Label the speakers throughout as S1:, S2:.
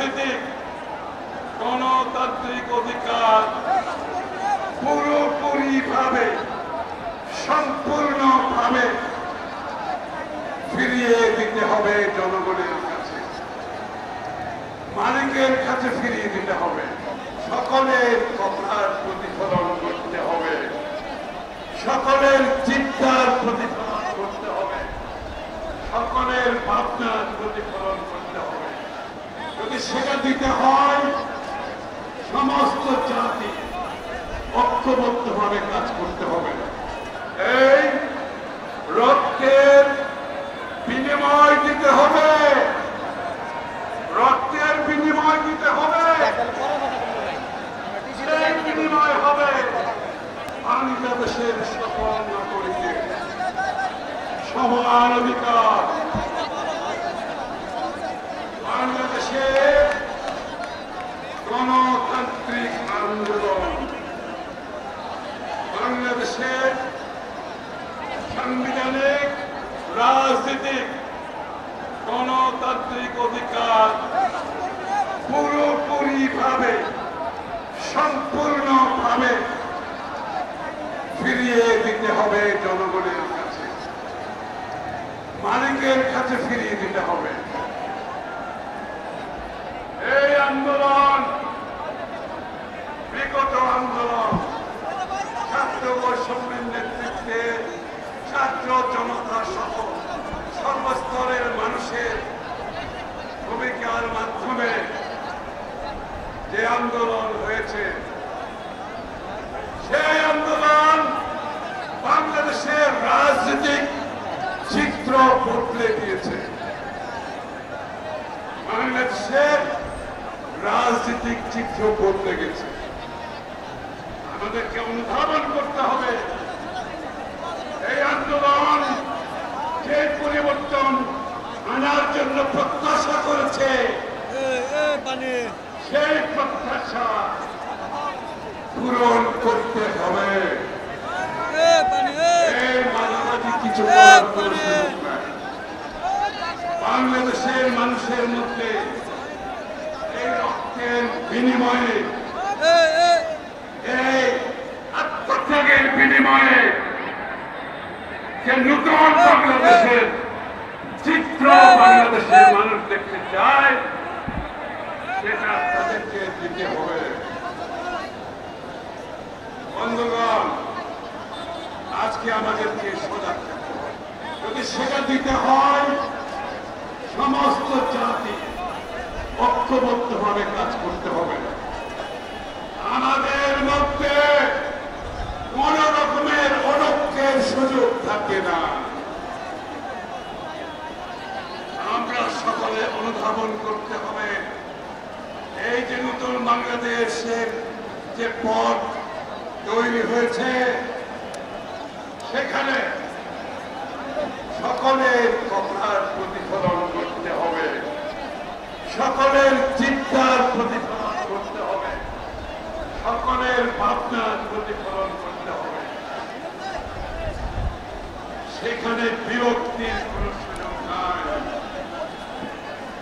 S1: রাজনীতিক গণতান্ত্রিক অধিকার পুরোপুরিভাবে সম্পূর্ণভাবে ফিরিয়ে দিতে হবে জনগণের কাছে, মালিকের কাছে ফিরিয়ে দিতে হবে। সকলের কথার প্রতিফলন করতে হবে, সকলের চিন্তার প্রতিফলন করতে হবে, সকলের ভাবনার প্রতিফলন করতে হবে। যদি সেটা দিতে হয়, সমস্ত জাতি ঐক্যবদ্ধভাবে কাজ করতে হবে। এই রক্তের বিনিময় দিতে হবে, রক্তের বিনিময় দিতে হবে। সেই বিনিময় হবে বাংলাদেশের সকল নাগরিকের সমান অধিকার, বাংলাদেশের গণতান্ত্রিক আন্দোলন, বাংলাদেশের সাংবিধানিক রাজনীতিক গণতান্ত্রিক অধিকার পুরোপুরিভাবে সম্পূর্ণভাবে ফিরিয়ে দিতে হবে জনগণের কাছে, মালিকের কাছে ফিরিয়ে দিতে হবে। এই আন্দোলন বিগত আন্দোলন, ছাত্র বৈষম্যের নেতৃত্বে ছাত্র জনতা সহ সর্বস্তরের মানুষের ভূমিকার মাধ্যমে যে আন্দোলন হয়েছে, সেই আন্দোলন বাংলাদেশের রাজনৈতিক চিত্র বদলে দিয়েছে। বাংলাদেশের রাজনৈতিক চিত্র বদলে গেছে। আমাদেরকে অনুধাবন করতে হবে এই আন্দোলন যে পরিবর্তন আনার জন্য প্রত্যাশা করেছে, সেই প্রত্যাশা পূরণ করতে হবে। মাঝামাঝি কিছু বাংলাদেশের মানুষের মধ্যে এই রক্তের বিনিময়ে, এই আত্মত্যাগের বিনিময়ে যে নতুন বাংলাদেশের চিত্র বাংলাদেশের মানুষ দেখতে চায়, সেটা তাদেরকে দিতে হবে। বন্ধুগণ, আজকে আমাদেরকে সজাগ থাকতে হবে। যদি সেটা দিতে হয়, সমস্ত জাতি ঐক্যবদ্ধভাবে কাজ করতে হবে। আমাদের মধ্যে কোন রকমের অনৈক্যের সুযোগ থাকবে না। আমরা সকলে অনুধাবন করতে হবে এই যে নতুন বাংলাদেশের যে পথ তৈরি হয়েছে, সেখানে সকলের কথার প্রতিফলন করতে হবে, সকলের চিন্তার প্রতিফলন করতে হবে, সকলের ভাবনার প্রতিফলন করতে হবে। সেখানে বিরক্তির কোন সুযোগ নাই।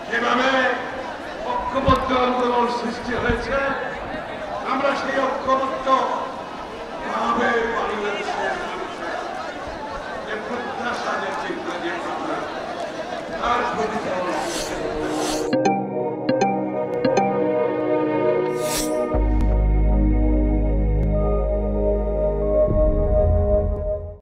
S1: যেভাবে ঐক্যবদ্ধ আন্দোলন সৃষ্টি হয়েছে, আমরা সেই ঐক্যবদ্ধ ভাবে বাংলাদেশের মানুষের যে প্রত্যাশা, যে চিন্তা, যে ভাবনা, তার প্রতিফলন